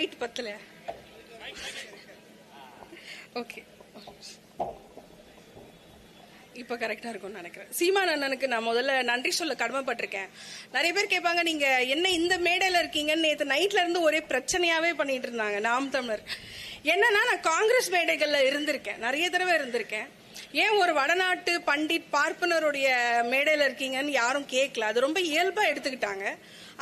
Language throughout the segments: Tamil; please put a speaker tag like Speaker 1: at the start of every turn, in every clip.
Speaker 1: ஹைட் பத்தல. ஓகே, இப்ப கரெக்டா இருக்கும்னு நினைக்கிறேன். சீமான் அண்ணனுக்கு நான் முதல்ல நன்றி சொல்ல கடமைப்பட்டிருக்கேன். நிறைய பேர் கேட்பாங்க, நீங்க என்ன இந்த மேடையில இருக்கீங்கன்னு. நேற்று நைட்ல இருந்து ஒரே பிரச்சனையாவே பண்ணிட்டு இருந்தாங்க நாம் தமிழர். என்னன்னா, நான் காங்கிரஸ் மேடைகள்ல இருந்திருக்கேன், நிறைய தடவை இருந்திருக்கேன். ஏன் ஒரு வடநாட்டு பண்டிட் பார்ப்பனருடைய மேடையில இருக்கீங்கன்னு யாரும் கேட்கல. அது ரொம்ப இயல்பா எடுத்துக்கிட்டாங்க.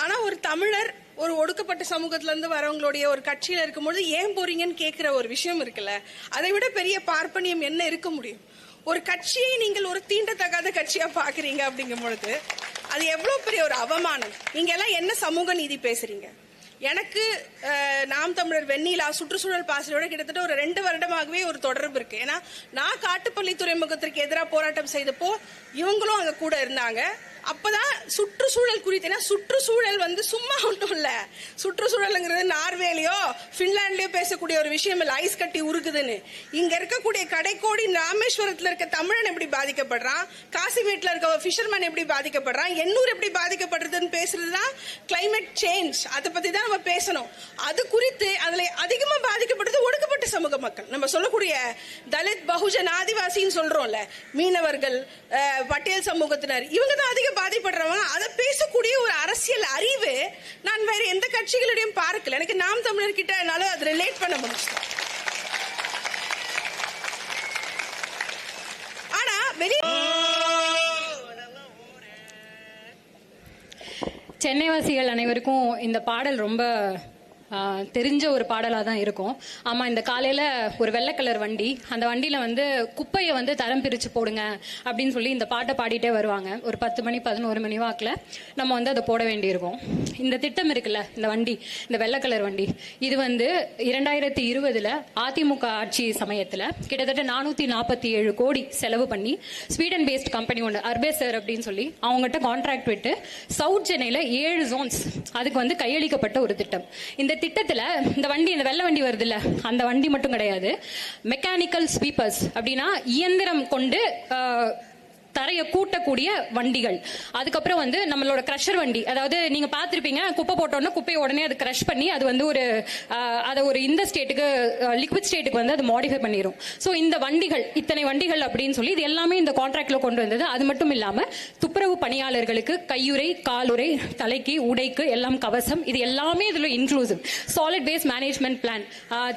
Speaker 1: ஆனா ஒரு தமிழர் ஒரு ஒடுக்கப்பட்ட சமூகத்துல இருந்து வரவங்களுடைய ஒரு கட்சியில இருக்கும்போது ஏன் போறீங்கன்னு கேட்கிற ஒரு விஷயம் இருக்குல்ல, அதை விட பெரிய பார்ப்பனியம் என்ன இருக்க முடியும்? ஒரு கட்சியை நீங்கள் ஒரு தீண்டத்தகாத கட்சியா பாக்குறீங்க அப்படிங்கும் பொழுது அது எவ்வளவு பெரிய ஒரு அவமானம். நீங்க எல்லாம் என்ன சமூக நீதி பேசுறீங்க? எனக்கு நாம் தமிழர் வெண்ணிலா சுற்றுச்சூழல் பாசறையோட கிட்டத்தட்ட ஒரு 2 வருடமாகவே ஒரு தொடர்பு இருக்கு. ஏன்னா நான் காட்டுப்பள்ளி துறைமுகத்திற்கு எதிராக போராட்டம் செய்தப்போ இவங்களும் அங்க கூட இருந்தாங்க. அப்பதான் சுற்றுச்சூழல் குறித்து, சுற்றுச்சூழல் சும்மா ஒன்றும் இல்ல. சுற்றுச்சூழல்ங்கிறது நார்வேலையோ பின்லாண்ட்லயோ பேசக்கூடிய ஒரு விஷயம் இல்ல. ஐஸ் கட்டி உருக்குதுன்னு இங்க இருக்கக்கூடிய கடைக்கோடி ராமேஸ்வரத்துல இருக்க தமிழன் எப்படி பாதிக்கப்படுறான், காசிமேட்ல இருக்க ஃபிஷர்மேன் எப்படி பாதிக்கப்படுறான், எண்ணூர் எப்படி பாதிக்கப்படுறதுன்னு பேசுறதுதான் கிளைமேட் சேஞ்ச். அதை பத்தி தான் நம்ம பேசணும். அது குறித்து அதுல அதிகமா பாதிக்கப்படுறது ஒடுக்கப்பட்ட சமூக மக்கள். நம்ம சொல்லக்கூடிய தலித், பகுஜன், ஆதிவாசின்னு சொல்றோம்ல, மீனவர்கள், பட்டியல் சமூகத்தினர், இவங்க தான் அதிக பாதிப்படுறவங்க. அதை பேசக்கூடிய ஒரு அரசியல் அறிவு நான் வேற எந்த கட்சிகளிடையும் பார்க்கல. எனக்கு நாம் தமிழர் கிட்ட என்னால அதை ரிலேட் பண்ண முடியும். ஆனா
Speaker 2: சென்னைவாசிகள் அனைவருக்கும் இந்த பாடல் ரொம்ப தெரிஞ்ச ஒரு பாடலாக தான் இருக்கும். ஆமாம், இந்த காலையில் ஒரு வெள்ளை கலர் வண்டி, அந்த வண்டியில் குப்பையை தரம் பிரித்து போடுங்க அப்படின்னு சொல்லி இந்த பாட்டை பாடிட்டே வருவாங்க. ஒரு 10 மணி 11 மணி வாக்கில் நம்ம அதை போட வேண்டியிருக்கும். இந்த திட்டம் இருக்குல்ல, இந்த வண்டி, இந்த வெள்ளை கலர் வண்டி, இது 2020 அதிமுக ஆட்சி சமயத்தில் கிட்டத்தட்ட 447 கோடி செலவு பண்ணி ஸ்வீடன் பேஸ்ட் கம்பெனி ஒன்று, அர்பேசர் அப்படின்னு சொல்லி அவங்ககிட்ட கான்ட்ராக்ட் விட்டு சவுத் சென்னையில் 7 ஜோன்ஸ் அதுக்கு கையளிக்கப்பட்ட ஒரு திட்டம். இந்த திட்டத்துல இந்த வண்டி, இந்த வெள்ளை வண்டி வருது இல்ல, அந்த வண்டி மட்டும் கிடையாது, மெக்கானிக்கல் ஸ்வீப்பர்ஸ் அப்படின்னா இயந்திரம் கொண்டு தரையை கூட்டக்கூடிய வண்டிகள், அதுக்கப்புறம் நம்மளோட கிரஷர் வண்டி, அதாவது நீங்க பாத்திருப்பீங்க, குப்பை போட்டோன்னா குப்பையை உடனே அது கிரஷ் பண்ணி அது அதை ஒரு இந்த ஸ்டேட்டுக்கு, லிக்விட் ஸ்டேட்டுக்கு அது மாடிஃபை பண்ணிடும். ஸோ இந்த வண்டிகள், இத்தனை வண்டிகள் அப்படின்னு சொல்லி இது எல்லாமே இந்த கான்ட்ராக்ட்ல கொண்டு வந்தது. அது மட்டும் இல்லாம துப்புரவு பணியாளர்களுக்கு கையுறை, காலுறை, தலைக்கு, உடைக்கு எல்லாம் கவசம், இது எல்லாமே இதுல inclusive. Solid waste management plan,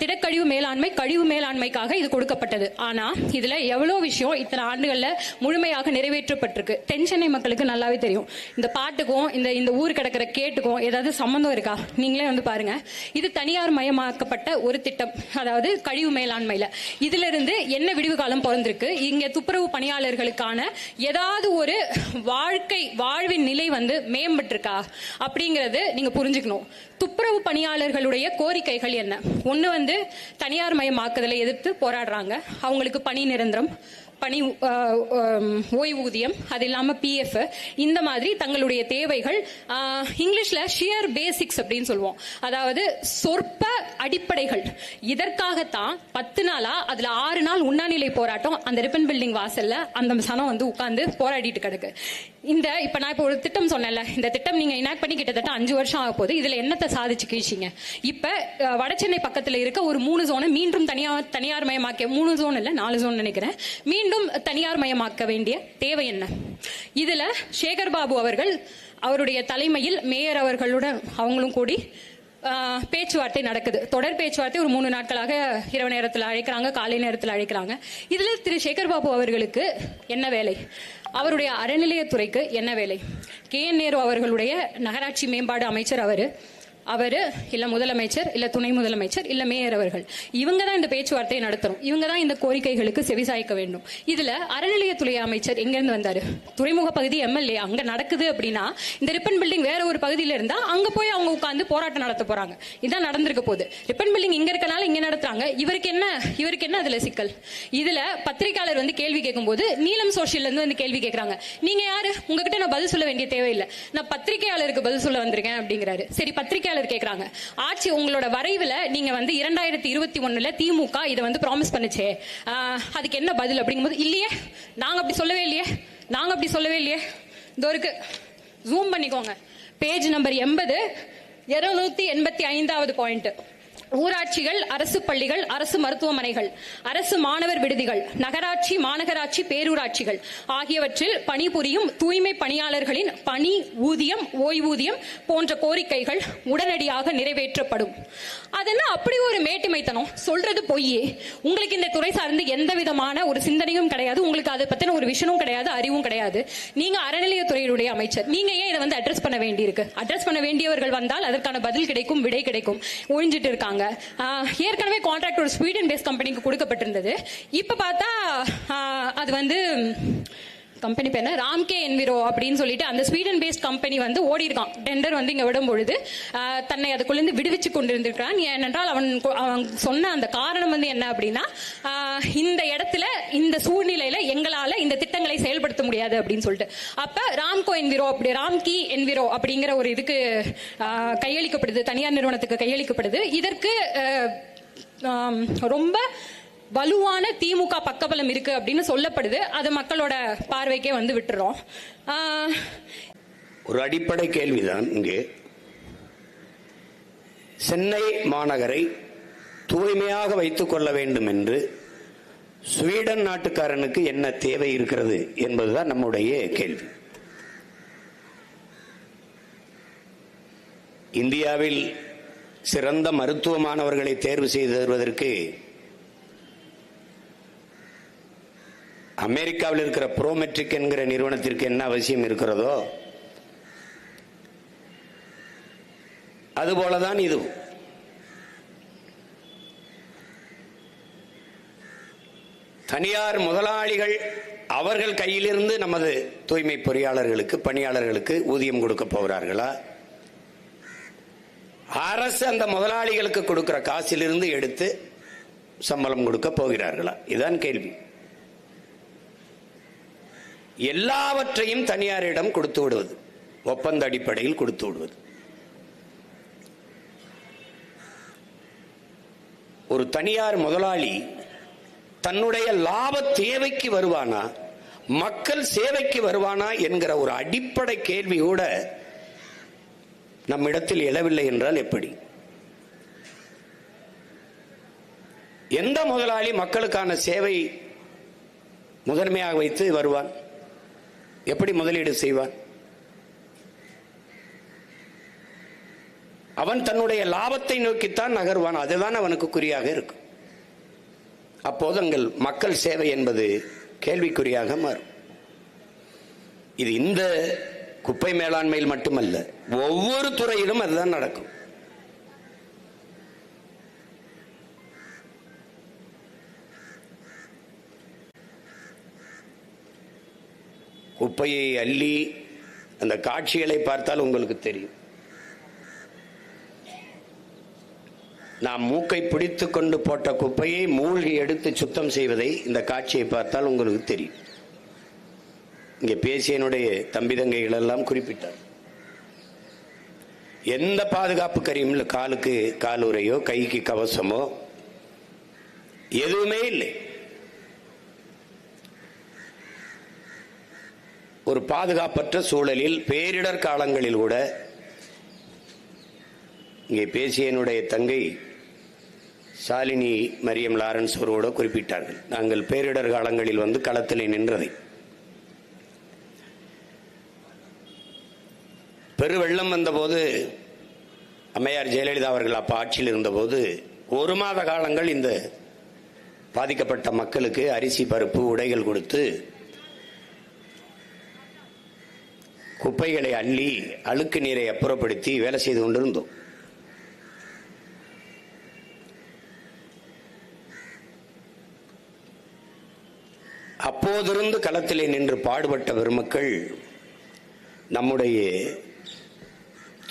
Speaker 2: திடக்கழிவு மேலாண்மை, கழிவு மேலாண்மைக்காக இது கொடுக்கப்பட்டது. ஆனா இதுல எவ்வளவு விஷயம் இத்தனை ஆண்டுகள்ல முழுமையாக நிறைவேற்றப்பட்டிருக்கு. தென்சென்னை மக்களுக்கு நல்லாவே தெரியும். இந்த பாட்டுக்கும் இந்த ஊர் கிடக்கிற கேட்டுக்கும் ஏதாவது சம்பந்தம் இருக்கா? நீங்களே பாருங்க. இது தனியார் மயமாக்கப்பட்ட ஒரு திட்டம், அதாவது கழிவு மேலாண்மையில. இதுல இருந்து என்ன விடிவு காலம் பிறந்திருக்கு? இங்க துப்புரவு பணியாளர்களுக்கான ஏதாவது ஒரு வாழ்வின் நிலை மேம்பட்டிருக்கா அப்படிங்கறது நீங்க புரிஞ்சுக்கணும். துப்புரவு பணியாளர்களுடைய கோரிக்கைகள் என்ன? ஒண்ணு தனியார் மயமாக்குதலை எதிர்த்து போராடுறாங்க. அவங்களுக்கு பணி நிரந்தரம், பணி ஓய்வூதியம், அது இல்லாம PF, இந்த மாதிரி தங்களுடைய தேவைகள். இங்கிலீஷ்ல ஷியர் பேசிக்ஸ் அப்படின்னு சொல்லுவோம், அதாவது சொற்ப அடிப்படைகள். இதற்காகத்தான் 10 நாளா, அதுல 6 நாள் உண்ணாநிலை போராட்டம் அந்த ரிப்பன் பில்டிங் வாசல்ல அந்த சனம் உட்கார்ந்து போராடிட்டு கிடக்கு. இப்ப நான் ஒரு திட்டம் சொன்னேன்ல, இந்த திட்டம் நீங்க இனாக்ட் பண்ணி கிட்டத்தட்ட 5 வருஷம் ஆக போகுது. இதுல என்னத்தை சாதிச்சு கீழ்ச்சிங்க? இப்ப வடசென்னை பக்கத்துல இருக்க ஒரு 3 ஜோனை மீண்டும் தனியார் மயமாக்க, 3 ஜோன் இல்ல 4 ஜோன் நினைக்கிறேன், மீண்டும் தனியார் மயமாக்க வேண்டிய தேவை என்ன? இதுல சேகர் பாபு அவர்கள் அவருடைய தலைமையில் மேயர் அவர்களுடன் அவங்களும் கூடி பேச்சுவார்த்தை நடக்குது. தொடர் பேச்சுவார்த்தை ஒரு 3 நாட்களாக இரவு நேரத்தில் அழைக்கிறாங்க, காலை நேரத்தில் அழைக்கிறாங்க. இதுல திரு சேகர் பாபு அவர்களுக்கு என்ன வேலை? அவருடைய அறநிலையத்துறைக்கு என்ன வேலை? KN நேரு அவர்களுடைய நகராட்சி மேம்பாடு அமைச்சர் அவரு இல்ல முதலமைச்சர், இல்ல துணை முதலமைச்சர், இல்ல மேயர் அவர்கள், இவங்க தான் இந்த பேச்சுவார்த்தையை நடத்தணும். இவங்க தான் இந்த கோரிக்கைகளுக்கு செவிசாய்க்க வேண்டும். இதுல அறநிலையத்துறை அமைச்சர் எங்க இருந்து வந்தாரு? துறைமுக பகுதி MLA. அங்க நடக்குது அப்படின்னா இந்த ரிப்பன் பில்டிங் வேற ஒரு பகுதியில இருந்தா அங்க போய் அவங்க உட்கார்ந்து போராட்டம் நடத்த போறாங்க. இதான் நடந்திருக்க போகுது. ரிப்பன் பில்டிங் இங்க இருக்கனால இங்க நடத்துறாங்க. இவருக்கு என்ன அதுல சிக்கல்? இதுல பத்திரிகையாளர் கேள்வி கேட்கும் போது நீலம் சோஷியல்ல இருந்து கேள்வி கேட்கறாங்க. நீங்க யாரு? உங்ககிட்ட நான் பதில் சொல்ல வேண்டிய தேவையில்லை, நான் பத்திரிகையாளருக்கு பதில் சொல்ல வந்திருக்கேன் அப்படிங்கிறாரு. சரி, பத்திரிகையாளர் கேக்குறாங்க, ஆட்சி உங்களோட வரைவுல நீங்க 2021 திமுக இதை ப்ராமிஸ் பண்ணுச்சே, அதுக்கு என்ன பதில் அப்படிங்கும்போது, இல்லையே நாங்க அப்படி சொல்லவே இல்லையே. இதோ இருக்கு, ஜூம் பண்ணிக்கோங்க, பேஜ் நம்பர் 80, 285வது பாயிண்ட். ஊராட்சிகள், அரசு பள்ளிகள், அரசு மருத்துவமனைகள், அரசு மாணவர் விடுதிகள், நகராட்சி, மாநகராட்சி, பேரூராட்சிகள் ஆகியவற்றில் பணிபுரியும் தூய்மை பணியாளர்களின் பணி, ஊதியம், ஓய்வூதியம் போன்ற கோரிக்கைகள் உடனடியாக நிறைவேற்றப்படும். அதெல்லாம் அப்படி ஒரு மேட்டுமைத்தனம், சொல்றது பொய்யே. உங்களுக்கு இந்த துறை சார்ந்து எந்த விதமான ஒரு சிந்தனையும் கிடையாது, உங்களுக்கு அதை பத்தின ஒரு விஷனும் கிடையாது, அறிவும் கிடையாது. நீங்க அறநிலையத்துறையுடைய அமைச்சர், நீங்க ஏன் இதை வந்து அட்ரஸ் பண்ண வேண்டியிருக்கு? அட்ரஸ் பண்ண வேண்டியவர்கள் வந்தால் அதற்கான பதில் கிடைக்கும், விடை கிடைக்கும். ஒழிஞ்சிட்டு இருக்காங்க. ஏற்கனவே கான்ட்ராக்ட் ஒரு ஸ்வீடன் பேஸ் கம்பெனிக்கு கொடுக்கப்பட்டிருந்தது. இப்ப பார்த்தா அது வந்து கம்பெனி பேர் ராம்கே என்விரோ அப்படின்னு சொல்லிட்டு அந்த ஸ்வீடன் பேஸ்ட் கம்பெனி வந்து ஓடி இருக்கான். டெண்டர் வந்து இங்க விடும் பொழுது தன்னை அதுக்குள்ள விடுவிச்சு கொண்டிருந்திருக்கிறான். ஏனென்றால் அவன் சொன்ன அந்த காரணம் வந்து என்ன அப்படின்னா, இந்த இடத்துல இந்த சூழ்நிலையில எங்களால இந்த திட்டங்களை செயல்படுத்த முடியாது அப்படின்னு சொல்லிட்டு. அப்ப ராம்கி என்விரோ அப்படிங்கிற ஒரு இதுக்கு கையளிக்கப்படுது, தனியார் நிறுவனத்துக்கு கையளிக்கப்படுது. இதற்கு ரொம்ப வலுவான திமுக பக்கபலம் இருக்கு அப்படின்னு சொல்லப்படுது. அது மக்களோட பார்வைக்கே வந்து விட்டுறோம்.
Speaker 3: ஒரு அடிப்படை கேள்விதான் இங்கே. சென்னை மாநகரை தூய்மையாக வைத்துக் கொள்ள வேண்டும் என்று ஸ்வீடன் நாட்டுக்காரனுக்கு என்ன தேவை இருக்கிறது என்பதுதான் நம்முடைய கேள்வி. இந்தியாவில் சிறந்த மருத்துவ மாணவர்களை தேர்வு செய்து தருவதற்கு அமெரிக்காவில் இருக்கிற ப்ரோமெட்ரிக் என்கிற நிறுவனத்திற்கு என்ன அவசியம் இருக்கிறதோ அதுபோலதான் இது. தனியார் முதலாளிகள் அவர்கள் கையிலிருந்து நமது தூய்மை பொறியாளர்களுக்கு, பணியாளர்களுக்கு ஊதியம் கொடுக்க போகிறார்களா? அரசு அந்த முதலாளிகளுக்கு கொடுக்கிற காசிலிருந்து எடுத்து சம்பளம் கொடுக்க போகிறார்களா? இதுதான் கேள்வி. எல்லாவற்றையும் தனியாரிடம் கொடுத்து விடுவது, ஒப்பந்த அடிப்படையில் கொடுத்து விடுவது. ஒரு தனியார் முதலாளி தன்னுடைய லாப தேவைக்கு வருவானா, மக்கள் சேவைக்கு வருவானா என்கிற ஒரு அடிப்படை கேள்வி கூட நம்மிடத்தில் எழவில்லை என்றால் எப்படி? எந்த முதலாளி மக்களுக்கான சேவை முதன்மையாக வைத்து வருவான்? எப்படி முதலீடு செய்வான்? அவன் தன்னுடைய லாபத்தை நோக்கித்தான் நகர்வான். அதுதான் அவனுக்கு குறியாக இருக்கும். அப்போது எங்கள் மக்கள் சேவை என்பது கேள்விக்குறியாக மாறும். இது இந்த குப்பை மேலாண்மையில் மட்டுமல்ல, ஒவ்வொரு துறையிலும் அதுதான் நடக்கும். குப்பையை அள்ளி அந்த காட்சிகளை பார்த்தால் உங்களுக்கு தெரியும். நாம் மூக்கை பிடித்துக் கொண்டு போட்ட குப்பையை மூழ்கி எடுத்து சுத்தம் செய்வதை இந்த காட்சியை பார்த்தால் உங்களுக்கு தெரியும். இங்கே பேசியனுடைய தம்பி தங்கைகள் எல்லாம் குறிப்பிட்டார். எந்த பாதுகாப்பு கருவியும் இல்லை. காலுக்கு காலுறையோ கைக்கு கவசமோ எதுவுமே இல்லை. ஒரு பாதுகாப்பற்ற சூழலில் பேரிடர் காலங்களில் கூட இங்கே பேசியனுடைய தங்கை சாலினி மரியம் லாரன்ஸ் அவரோட குறிப்பிட்டார்கள். நாங்கள் பேரிடர் காலங்களில் வந்து களத்தில் நின்றதை, பெருவெள்ளம் வந்தபோது அம்மையார் ஜெயலலிதா அவர்கள் அப்ப ஆட்சியில் இருந்தபோது 1 மாத காலங்கள் இந்த பாதிக்கப்பட்ட மக்களுக்கு அரிசி, பருப்பு, உடைகள் கொடுத்து குப்பைகளை அள்ளி அழுக்கு நீரை அப்புறப்படுத்தி வேலை செய்து கொண்டிருந்தோம். அப்போதிருந்து களத்திலே நின்று பாடுபட்ட பெருமக்கள் நம்முடைய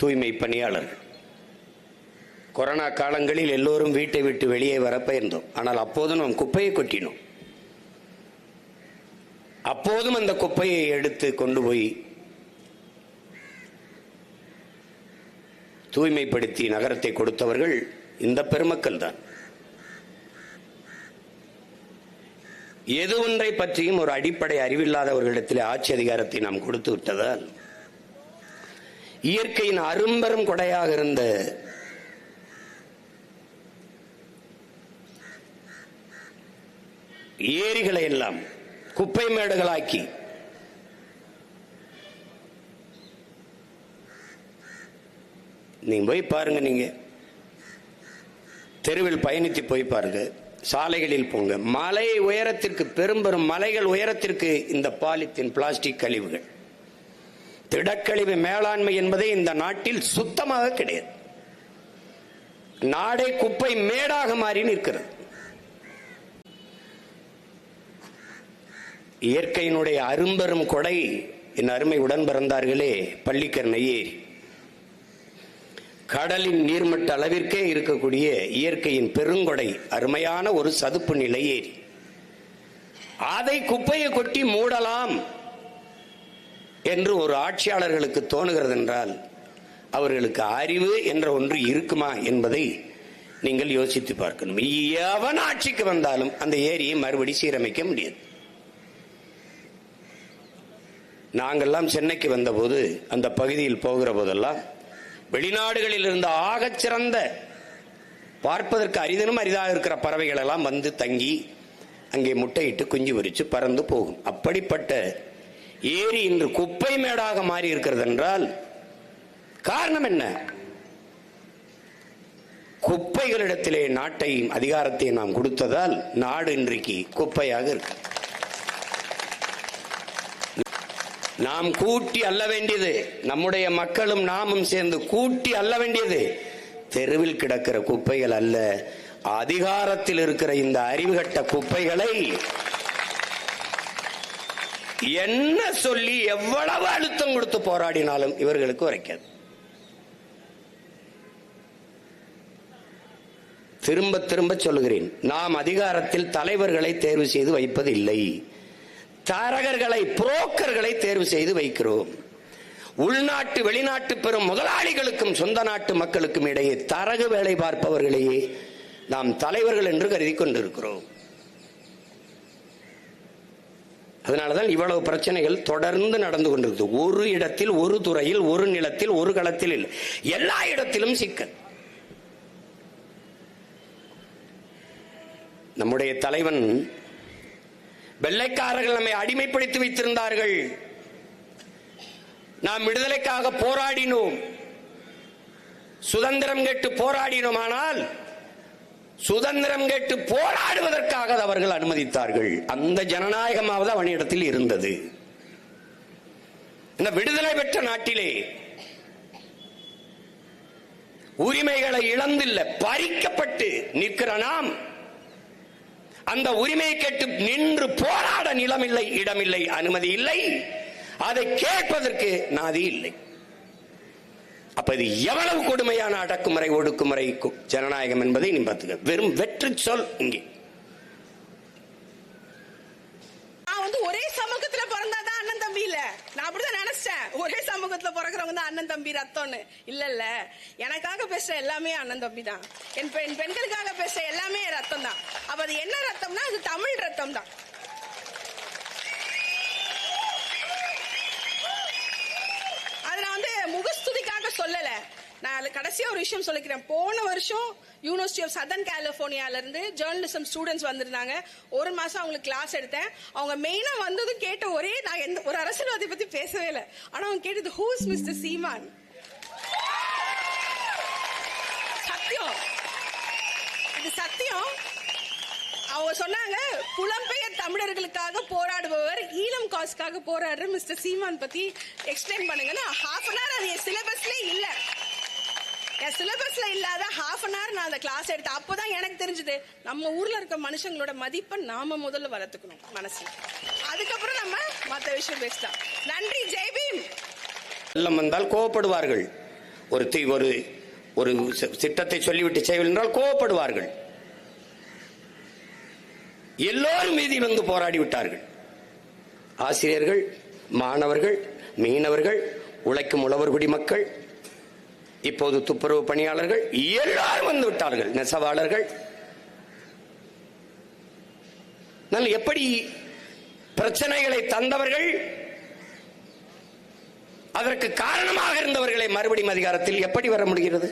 Speaker 3: தூய்மை பணியாளர்கள். கொரோனா காலங்களில் எல்லோரும் வீட்டை விட்டு வெளியே வர பெயர்ந்தோம். ஆனால் அப்போதும் நாம் குப்பையை கொட்டினோம். அப்போதும் அந்த குப்பையை எடுத்து கொண்டு போய் தூய்மைப்படுத்தி நகரத்தை கொடுத்தவர்கள் இந்த பெருமக்கள் தான். எது ஒன்றை பற்றியும் ஒரு அடிப்படை அறிவில்லாதவர்களிடத்தில் ஆட்சி அதிகாரத்தை நாம் கொடுத்து விட்டதால் இயற்கையின் அரும்பெரும் கொடையாக இருந்த ஏரிகளை எல்லாம் குப்பை மேடுகளாக்கி நீங்க போய் பாருங்க, நீங்க தெருவில் பயணித்து போய் பாருங்க, சாலைகளில் போங்க, மலை உயரத்திற்கு பெரும் மலைகள் உயரத்திற்கு இந்த பாலித்தீன் பிளாஸ்டிக் கழிவுகள், திடக்கழிவு மேலாண்மை என்பதே இந்த நாட்டில் சுத்தமாக கிடையாது. நாடே குப்பை மேடாக மாறி நிற்கிறது. இயற்கையினுடைய அரும்பெரும் கொடை என் அருமை உடன் பிறந்தார்களே பள்ளிக்கரணை ஏரி, கடலின் நீர்மட்ட அளவிற்கே இருக்கக்கூடிய இயற்கையின் பெருங்கொடை, அருமையான ஒரு சதுப்பு நிலை ஏரி. அதை குப்பையை கொட்டி மூடலாம் என்று ஒரு ஆட்சியாளர்களுக்கு தோணுகிறது என்றால் அவர்களுக்கு அறிவு என்ற ஒன்று இருக்குமா என்பதை நீங்கள் யோசித்து பார்க்கணும். எவன் ஆட்சிக்கு வந்தாலும் அந்த ஏரியை மறுபடி சீரமைக்க முடியாது. நாங்கள்லாம் சென்னைக்கு வந்தபோது அந்த பகுதியில் போகிற போதெல்லாம் வெளிநாடுகளில் இருந்த ஆகச் சிறந்த பார்ப்பதற்கு அரிதனும் அரிதாக இருக்கிற பறவைகள் எல்லாம் வந்து தங்கி அங்கே முட்டையிட்டு குஞ்சு பொரிச்சு பறந்து போகும். அப்படிப்பட்ட ஏரி இன்று குப்பை மேடாக மாறி இருக்கிறது என்றால் காரணம் என்ன? குப்பைகளிடத்திலே நாட்டையும் அதிகாரத்தை நாம் கொடுத்ததால் நாடு இன்றைக்கு குப்பையாக இருக்கு. நாம் கூட்டி அள்ள வேண்டியது, நம்முடைய மக்களும் நாமும் சேர்ந்து கூட்டி அள்ள வேண்டியது தெருவில் கிடக்கிற குப்பைகள் அல்ல, அதிகாரத்தில் இருக்கிற இந்த அறிவுகட்ட குப்பைகளை என்ன சொல்லி எவ்வளவு அழுத்தம் கொடுத்து போராடினாலும் இவர்களுக்கு உரைக்காது. திரும்ப திரும்ப சொல்லுகிறேன், நாம் அதிகாரத்தில் தலைவர்களை தேர்வு செய்து வைப்பது இல்லை, தரகர்களை புரோக்கர்களை தேர்வு செய்து வைக்கிறோம். உள்நாட்டு வெளிநாட்டு பெரும் முதலாளிகளுக்கும் சொந்த நாட்டு மக்களுக்கும் இடையே தரகு வேலை பார்ப்பவர்களையே நாம் தலைவர்கள் என்று கருதி கொண்டிருக்கிறோம். அதனாலதான் இவ்வளவு பிரச்சனைகள் தொடர்ந்து நடந்து கொண்டிருக்கு. ஒரு இடத்தில், ஒரு துறையில், ஒரு நிலத்தில், ஒரு களத்தில் இல்லை, எல்லா இடத்திலும் சிக்கல். நம்முடைய தலைவன், வெள்ளைக்காரர்கள் நம்மை அடிமைப்படுத்தி வைத்திருந்தார்கள், நாம் விடுதலைக்காக போராடினோம், சுதந்திரம் கேட்டு போராடினோம். ஆனால் சுதந்திரம் கேட்டு போராடுவதற்காக அவர்கள் அனுமதித்தார்கள். அந்த ஜனநாயகமாவது அவனிடத்தில் இருந்தது. இந்த விடுதலை பெற்ற நாட்டிலே உரிமைகளை இழந்தில்லை, பறிக்கப்பட்டு நிற்கிற நாம் அந்த உரிமையை கேட்டு நின்று போராட நிலமில்லை, இடமில்லை, அனுமதி இல்லை, அதை கேட்பதற்கு நாதி இல்லை. அப்ப இது எவ்வளவு கொடுமையான அடக்குமுறை, ஒடுக்குமுறை ஜனநாயகம் என்பதை நீ பார்த்துக்க. வெறும் வெற்றி சொல். இங்கே
Speaker 1: நான் வந்து ஒரே சமூகத்துல பிறந்தாதான் அண்ணன் தம்பி இல்ல, நான் அப்படிதான் நினைச்சேன். ஒரே சமூகத்துல பிறக்கிறவங்க தான் அண்ணன் தம்பி ரத்தம்னு இல்ல. எனக்காக பேசுற எல்லாமே அண்ணன் தம்பி தான், என் பெண்களுக்காக பேசுற எல்லாமே ரத்தம் தான். அப்ப அது என்ன ரத்தம்னா அது தமிழ் ரத்தம் தான். அது நான் வந்து முகஸ்துதிக்காக சொல்லல. நான் கடைசியா ஒரு விஷயம் சொல்லிக்கிறேன். போன வருஷம் யூனிவர்சிட்டி ஆஃப் சதர்ன் கலிபோர்னியால இருந்து ஜேர்னலிசம் ஸ்டூடெண்ட்ஸ் வந்திருந்தாங்க. ஒரு மாசம் அவங்களுக்கு கிளாஸ் எடுத்தேன். அவங்க மெயினா வந்ததும் கேட்ட ஒரே, நான் எந்த ஒரு அரசியல்வாதி பத்தி பேசவே இல்லை, ஆனா அவங்க கேட்டது ஹூ இஸ் மிஸ்டர் சீமான். சத்தியம், இது சத்தியம். அவங்க சொன்னாங்க, புலம்பெயர் தமிழர்களுக்காக போராடுபவர், ஈழம் காசுக்காக போராடுற மிஸ்டர் சீமான் பத்தி எக்ஸ்பிளைன் பண்ணுங்கன்னா ஹாஃப் அன் ஹவர் அது என் சிலபஸ்ல இல்ல. என் சிலபஸ்ல இல்லாத ஹாஃப் அன் ஹவர் நான் அந்த கிளாஸ் எடுத்தேன். அப்பதான் எனக்கு தெரிஞ்சது, நம்ம ஊர்ல இருக்க மனுஷங்களோட மதிப்பை நாம முதல்ல வளர்த்துக்கணும் மனசுல, அதுக்கப்புறம் நம்ம மற்ற விஷயம் பேசலாம். நன்றி. ஜெய்பீம்.
Speaker 3: வெள்ளம் வந்தால் கோவப்படுவார்கள், ஒரு திட்டத்தை சொல்லிவிட்டு செய்வீர்கள் என்றால் கோவப்படுவார்கள். எல்லோரும் மீதியில் வந்து போராடி விட்டார்கள். ஆசிரியர்கள், மாணவர்கள், மீனவர்கள், உழைக்கும் உழவர் குடிமக்கள், இப்போது துப்புரவு பணியாளர்கள் எல்லாரும் வந்து விட்டார்கள், நெசவாளர்கள். எப்படி பிரச்சனைகளை தந்தவர்கள், அதற்கு காரணமாக இருந்தவர்களை மறுபடியும் அதிகாரத்தில் எப்படி வர முடிகிறது?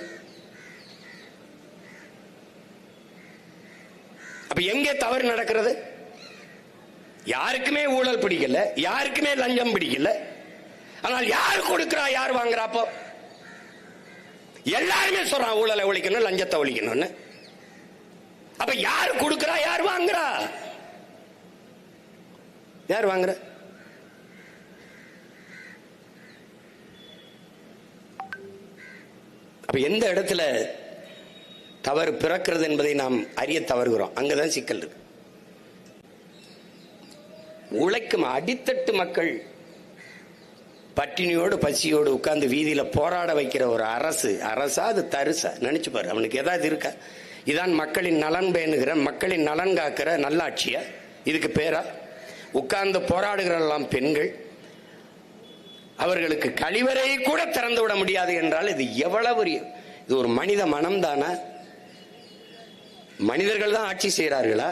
Speaker 3: அப்ப எங்கே தவறு நடக்கிறது? யாருக்குமே ஊழல் பிடிக்கல, யாருக்குமே லஞ்சம் பிடிக்கல. ஆனால் யார் கொடுக்கிறா, யார் வாங்குறா? அப்போ எல்லாருமே சொல்றான் ஊழலை ஒழிக்கணும், லஞ்சத்தை ஒழிக்கணும்னு. அப்ப யார் கொடுக்கிறா, யார் வாங்குறா? யார் வாங்குற? அப்ப எந்த இடத்துல தவறு பிறக்கிறது என்பதை நாம் அறிய தவறுகிறோம். அங்கதான் சிக்கல் இருக்கு. உழைக்கும் அடித்தட்டு மக்கள் பட்டினியோடு பசியோடு உட்கார்ந்து வீதியில போராட வைக்கிற ஒரு அரசா அது தரிசா? நினைச்சு பாரு. அவனுக்கு ஏதாவது இருக்கா? இதான் மக்களின் நலன் பேணுகிற, மக்களின் நலன் காக்கிற நல்லாட்சியா? இதுக்கு பேரா? உட்கார்ந்து போராடுகிறெல்லாம் பெண்கள், அவர்களுக்கு கழிவறை கூட திறந்து விட முடியாது என்றால் இது எவ்வளவு? இது ஒரு மனித மனம் தானா? மனிதர்கள் தான் ஆட்சி செய்கிறார்களா?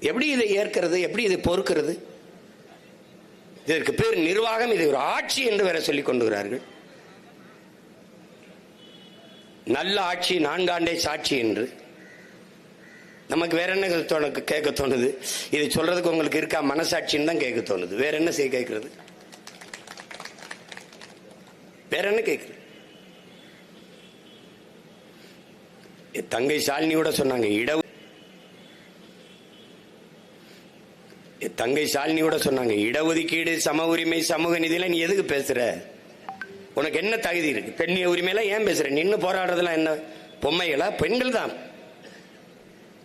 Speaker 3: எப்படி இதை ஏற்கிறது? எப்படி இதை பொறுக்கிறது? இதற்கு பேர் நிர்வாகம், இது ஒரு ஆட்சி என்று வேற சொல்லிக் கொண்டுகிறார்கள். நல்ல ஆட்சி, 4 ஆண்டே சாட்சி என்று. நமக்கு வேற என்ன கேட்க தோணுது? இதை சொல்றதுக்கு உங்களுக்கு இருக்கா மனசாட்சின்னு தான் கேட்க தோணுது. வேற என்ன செய்ய கேட்கறது? வேற என்ன கேட்கறது? தங்கை ஷாலினி கூட சொன்னாங்க இடஒதுக்கீடு, சம உரிமை, சமூக நீதியில நீ எதுக்கு பேசுற? உனக்கு என்ன தகுதி இருக்கு? பெண்ணிய உரிமையில ஏன் பேசுற? நின்னு போராடுறதுலாம் என்ன பொம்மைகளா? பெண்கள் தான்,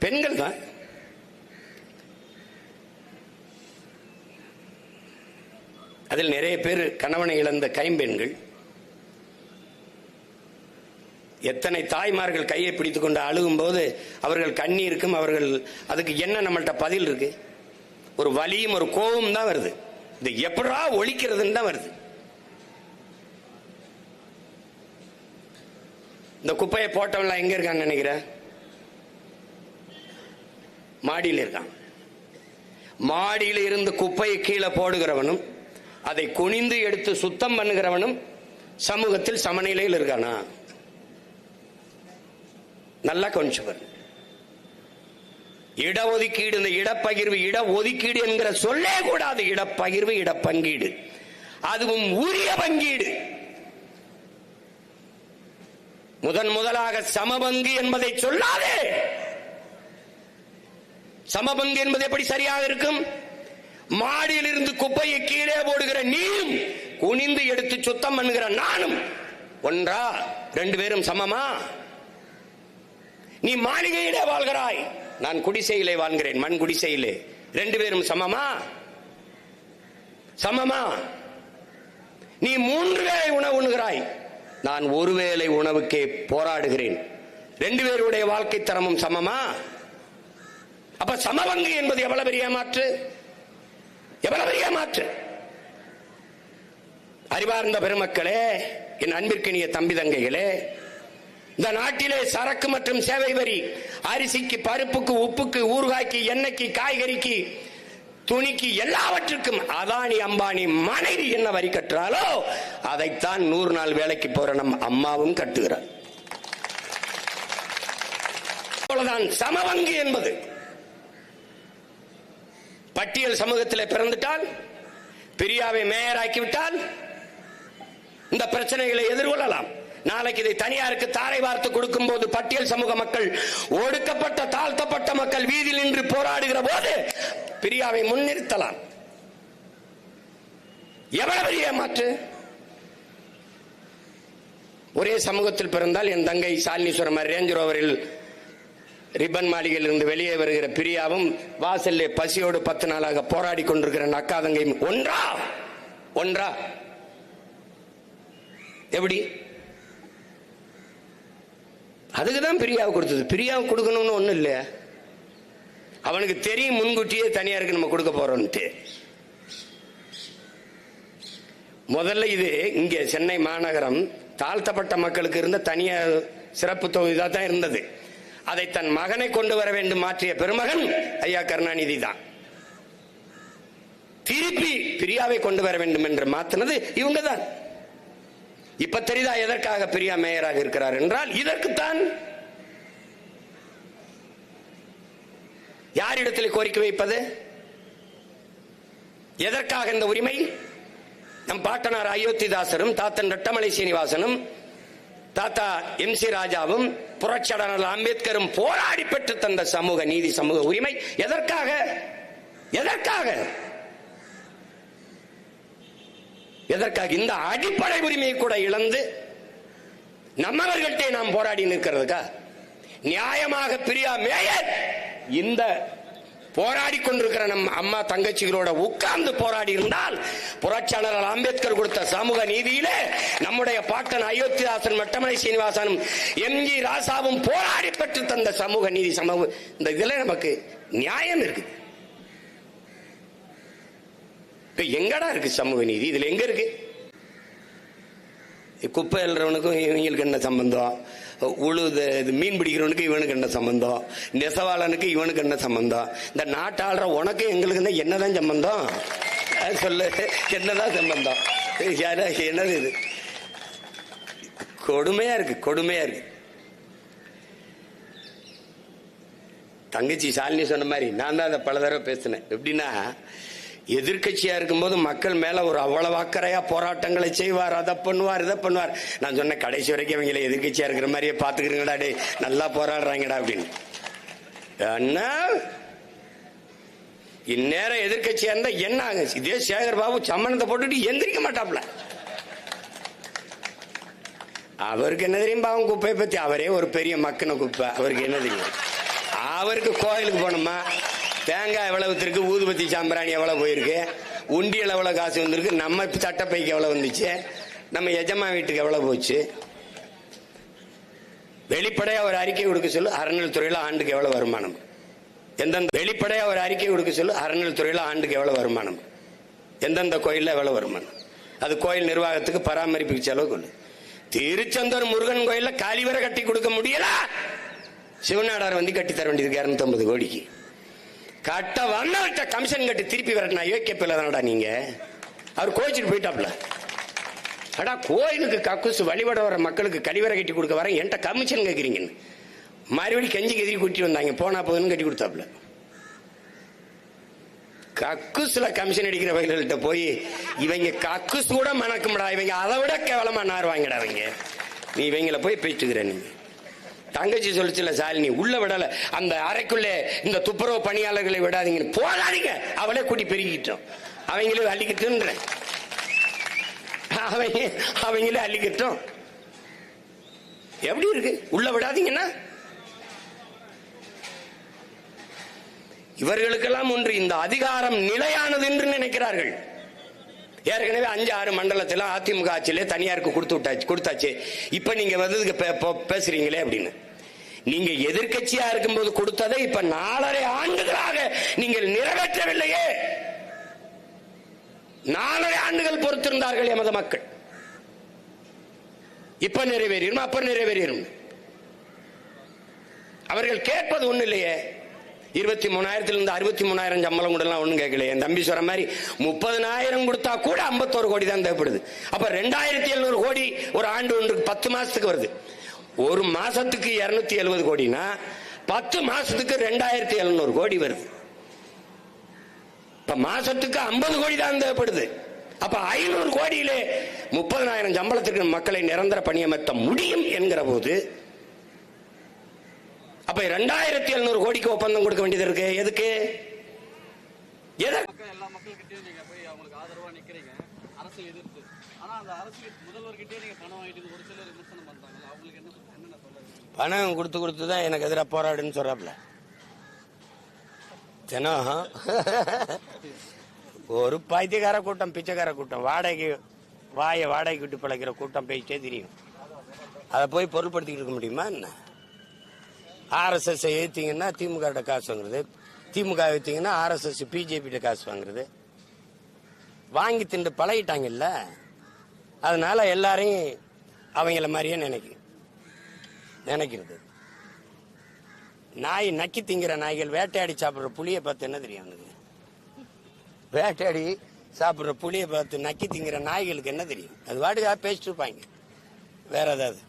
Speaker 3: பெண்கள் தான். அதில் நிறைய பேர் கணவனை இழந்த கைம்பெண்கள். எத்தனை தாய்மார்கள் கையை பிடித்துக் கொண்டு அழுகும் போது அவர்கள் கண்ணீருக்கும் அவர்கள் அதுக்கு என்ன நம்மள்ட்ட பதில் இருக்கு? ஒரு வலியும் ஒரு கோபம் தான் வருது. இது எப்படா ஒழிக்கிறதுன்னு தான் வருது. இந்த குப்பையை போட்டவன்லாம் எங்க இருக்கான்னு நினைக்கிற? மாடியில் இருக்கான். மாடியில் இருந்து குப்பையை கீழே போடுகிறவனும் அதை குனிந்து எடுத்து சுத்தம் பண்ணுகிறவனும் சமூகத்தில் சமநிலையில் இருக்கானா? நல்லா கொஞ்சம் பாருங்க. இடஒதுக்கீடு, இந்த இடப்பகிர்வு, இடஒதுக்கீடு என்கிற சொல்லே கூடாது. இடப்பகிர்வு, இடப்பங்கீடு, அதுவும் உரிய பங்கீடு. முதலாக சமபங்கு என்பதை சொல்லாதே. சமபங்கு என்பது எப்படி சரியாக இருக்கும்? மாடியில் இருந்து குப்பையை கீழே போடுகிற நீயும் குனிந்து எடுத்து சுத்தம் பண்ணுகிற நானும் ஒன்றா? 2 பேரும் சமமா? நீ மாளிகையிலே வாழ்கிறாய், நான் குடிசையிலே வாழ்கிறேன், மண் குடிசையிலே. 2 பேரும் சமமா? சமமா? நீ 3 வேளை உணவு உண்ணுகிறாய், நான் 1 வேளை உணவுக்கே போராடுகிறேன். 2 பேருடைய வாழ்க்கை தரமும் சமமா? அப்ப சமபங்கு என்பது எவ்வளவு பெரிய மாற்று, எவ்வளவு பெரிய மாற்று! அறிவார்ந்த பெருமக்களே, என் அன்பிற்கினிய தம்பி தங்கைகளே, இந்த நாட்டிலே சரக்கு மற்றும் சேவை வரி, அரிசிக்கு, பருப்புக்கு, உப்புக்கு, ஊறுகாய்க்கு, எண்ணெய்க்கு, காய்கறிக்கு, துணிக்கு, எல்லாவற்றுக்கும் அதானி அம்பானி மனைவி என்ன வரி கட்டுறாலோ அதைத்தான் 100 நாள் வேலைக்கு போற நம் அம்மாவும் கட்டுகிறார். அவ்வளவுதான் சமபங்கு என்பது. பட்டியல் சமூகத்தில் பிறந்துட்டால், பிரியாவை மேயர் ஆக்கிவிட்டால் இந்த பிரச்சனைகளை எதிர்கொள்ளலாம். நாளைக்கு இதை தனியாருக்கு தாரை வார்த்து கொடுக்கும் போது பட்டியல் சமூக மக்கள், ஒடுக்கப்பட்ட தாழ்த்தப்பட்ட மக்கள் வீதியில் நின்று போராடுகிற போது பிரியாவை முன்னிறுத்தலாம். எவ்வளவு பெரிய மாற்று! ஒரே சமூகத்தில் பிறந்தால் என் தங்கை ஷாலினீஸ்வரம் ரேஞ்ச் ரோவரில் ரிப்பன் மாளிகையில் இருந்து வெளியே வருகிற பிரியாவும் வாசல்லே பசியோடு 10 நாளாக போராடி கொண்டிருக்கிற அக்கா தங்கையும் ஒன்றா? எப்படி? அதுக்குதான் பிரியாவை கொடுத்தது. பிரியாவை கொடுக்கணும்னு ஒண்ணும் இல்லையா? அவனுக்கு தெரியும் முன்கூட்டியே தனியாருக்கு நம்ம கொடுக்க போறோம்ட்டு. முதல்ல இது இங்கே சென்னை மாநகரம் தாழ்த்தப்பட்ட மக்களுக்கு இருந்த தனியார் சிறப்பு தொகுதியாக தான் இருந்தது. அதை தன் மகனை கொண்டு வர வேண்டும் மாற்றிய பெருமகன் ஐயா கருணாநிதி தான். திருப்பி பிரியாவை கொண்டு வர வேண்டும் என்று மாற்றினது இவங்க தான். இப்ப தெரியுதா எதற்காக பிரியா மேயராக இருக்கிறார் என்றால் இதற்குத்தான். யாரிடத்தில் கோரிக்கை வைப்பது? எதற்காக இந்த உரிமை? நம் பாட்டனார் அயோத்திதாசரும் தாத்தன் ரட்டமலை சீனிவாசனும் தாத்தா MC ராஜாவும் புரட்சியாளர் அம்பேத்கரும் போராடி பெற்று தந்த சமூக நீதி, சமூக உரிமை எதற்காக? எதற்காக? எதற்காக? இந்த அடிப்படை உரிமையை கூட இழந்து நம்மவர்கள்ட்டே நாம் போராடி நிற்கிறதுக்கா? நியாயமாக பிரியா மேயர் இந்த போராடி கொண்டிருக்கிற நம் அம்மா தங்கச்சிகளோட உட்கார்ந்து போராடி இருந்தால் புரட்சியாளர் அம்பேத்கர் கொடுத்த சமூக நீதியிலே நம்முடைய பாட்டன் அயோத்திதாசன் மட்டமலை சீனிவாசனும் MG ராசாவும் போராடி பெற்று தந்த சமூக நீதி, சமூக இந்த இதுல நமக்கு நியாயம் இருக்கு. இப்ப எங்கடா இருக்கு சமூக நீதி? இதுல எங்க இருக்கு? குப்பை எழுறவனுக்கும் இவங்களுக்கு என்ன சம்பந்தம்? உழுது மீன் பிடிக்கிறவனுக்கு இவனுக்கு என்ன சம்பந்தம்? நெசவாளனுக்கு இவனுக்கு என்ன சம்பந்தம்? இந்த நாட்டாளுற உனக்கு எங்களுக்கு என்னதான் சம்பந்தம்? சொல்லு, என்னதான் சம்பந்தம்? என்னது இது? கொடுமையா இருக்கு, கொடுமையா இருக்கு. தங்கச்சி சாலினி சொன்ன மாதிரி நான் தான் அதை பல தடவை பேசினேன். எப்படின்னா, எதிர்கட்சியா இருக்கும்போது மக்கள் மேல ஒரு அவ்வளவு அக்கறையா போராட்டங்களை செய்வார், அதை பண்ணுவார், இதை பண்ணுவார். நான் சொன்ன கடைசி வரைக்கும் அவங்களை எதிர்கட்சியா இருக்கிற மாதிரியே பாத்துக்கிறீங்கடா, டே நல்லா போராடுறாங்கடா அப்படின்னு. இந்நேரம் எதிர்கட்சியா இருந்தா என்ன ஆகு? இதே சேகர் பாபு சம்மனத்தை போட்டுட்டு எந்திரிக்க மாட்டாப்ல. அவருக்கு என்ன தெரியும் பாவம் குப்பையை பத்தி? அவரே ஒரு பெரிய மக்கின குப்பை. அவருக்கு என்ன தெரியும்? அவருக்கு கோயிலுக்கு போனோமா, தேங்காய் எவ்வளவு இருக்கு, ஊதுபத்தி சாம்பிராணி எவ்வளவு போயிருக்கு, உண்டியல் எவ்வளவு காசு வந்திருக்கு, நம்ம சட்டப்பைக்கு எவ்வளவு வந்துச்சு, நம்ம எஜமா வீட்டுக்கு எவ்வளவு போச்சு, வெளிப்படையா ஒரு அறிக்கை கொடுக்க சொல்லு. அறநிலைத்துறையில ஆண்டுக்கு எவ்வளவு வருமானம்? எந்தெந்த வெளிப்படையா ஒரு அறிக்கை கொடுக்க சொல்லு. அறநிலைத்துறையில ஆண்டுக்கு எவ்வளவு வருமானம்? எந்தெந்த கோயில்ல எவ்வளவு வருமானம்? அது கோயில் நிர்வாகத்துக்கு பராமரிப்புக்கு செலவு கொள்ளு. திருச்செந்தூர் முருகன் கோயில்ல காலிவரை கட்டி கொடுக்க முடியல, சிவநாடார் வந்து கட்டி தர வேண்டியது 250 கோடிக்கு. கட்ட வந்தவர்கிட்ட கமிஷன் கட்டி திருப்பி வரட்டா யோக்கியப்பில்ல தானடா நீங்க. அவர் கோச்சிட்டு போயிட்டாப்ல. அடா, கோயிலுக்கு கக்குசு வழிபட வர மக்களுக்கு கழிவறை கட்டி கொடுக்க வர என்கிட்ட கமிஷன் கேட்குறீங்கன்னு மறுபடியும் கெஞ்சி எதிரி கூட்டிட்டு வந்தாங்க. போனா போதுன்னு கட்டி கொடுத்தாப்ல. கக்குசுல கமிஷன் அடிக்கிற வகைகள்கிட்ட போய் இவங்க கக்குசு கூட மணக்கும்டா, இவங்க அதை விட கேவலமா நாருவாங்கடா இவங்க. நீ இவங்களை போய் பேச்சுக்கிற. நீங்க தங்கச்சி சொல்லிச்சுல சாலினி, உள்ள விடல, அந்த அறைக்குள்ளே இந்த துப்புரவு பணியாளர்களை விடாதீங்க, போதாதீங்க, அவளே கூட்டி பெருகிட்டோம், அவங்களே அள்ளிக்கிட்டு, அவங்களே அள்ளிக்கிட்டோம். எப்படி இருக்கு? உள்ள விடாதீங்கன்னா இவர்களுக்கெல்லாம் ஒன்று இந்த அதிகாரம் நிலையானது என்று நினைக்கிறார்கள். ஏற்கனவே 5-6 மண்டலத்தில் அதிமுக ஆட்சியிலே தனியாருக்கு கொடுத்தாச்சு. இப்ப நீங்க வந்து பேசுறீங்களே அப்படின்னு. நீங்க எதிர்கட்சியா இருக்கும்போது கொடுத்ததை இப்ப 4.5 ஆண்டுகளாக நீங்கள் நிறைவேற்றவில்லையே. 4.5 ஆண்டுகள் பொறுத்திருந்தார்கள் எமது மக்கள். இப்ப நிறைவேறும், அப்ப நிறைவேறும். அவர்கள் கேட்பது ஒண்ணு இல்லையே. 23,000 63,000 சம்பளம் கூட ஒண்ணும் கேட்கல. என் தம்பி சொல்ற மாதிரி 30,000 கொடுத்தா கூட 51 கோடி தான் தேவைப்படுது. அப்ப 2,700 கோடி ஒரு ஆண்டு ஒன்றுக்கு 10 மாசத்துக்கு வருது. ஒரு மாசத்துக்கு 270 கோடினா 10 மாசத்துக்கு 2,700 கோடி வருது. இப்ப மாசத்துக்கு 50 கோடி தான் தேவைப்படுது. அப்ப 500 கோடியிலே 30,000 சம்பளத்திற்கு மக்களை நிரந்தர பணியமர்த்த முடியும் என்கிற போது அப்ப 2,700 கோடிக்கு ஒப்பந்தம் கொடுக்க வேண்டியது இருக்கு. எதுக்கு?
Speaker 4: எல்லா மக்கள்கிட்டயும் நீங்க போய் அவங்களுக்கு ஆதரவா நிக்கிறீங்க, அரசு எதிர்த்து. ஆனா அந்த அரசு முதல்வர்கிட்டே நீங்க பணம் வாங்கிட்டு ஒரு சிலர் விமர்சனம் பண்றாங்க. அவங்களுக்கு என்ன சொல்றது?
Speaker 3: பணம் கொடுத்து தான் எனக்கு எதிராக போராடுன்னு சொல்றாப்ல. தினம் ஒரு பைத்தியக்கார கூட்டம், பிச்சைக்கார கூட்டம், வாடகைக்கு விட்டு பிழைக்கிற கூட்டம் பேசிட்டே தெரியும். அதை போய் பொருள்படுத்திக்கிட்டு இருக்க முடியுமா என்ன? RSS ஏத்தீங்கன்னா திமுக காசு வாங்குறது, திமுக ஏத்தீங்கன்னா RSS பிஜேபி காசு வாங்குறது. வாங்கி திண்டு பழகிட்டாங்கல்ல, அதனால எல்லாரையும் அவங்கள மாதிரியே நினைக்கிறது. நாய் நக்கி திங்கிற நாய்கள் வேட்டையாடி சாப்பிடுற புளியை பார்த்து என்ன தெரியும் அவனுக்கு? வேட்டையாடி சாப்பிடுற புளியை பார்த்து நக்கி திங்கிற நாய்களுக்கு என்ன தெரியும்? அது வாட்டுக்காக பேசிட்டு இருப்பாங்க. வேற ஏதாவது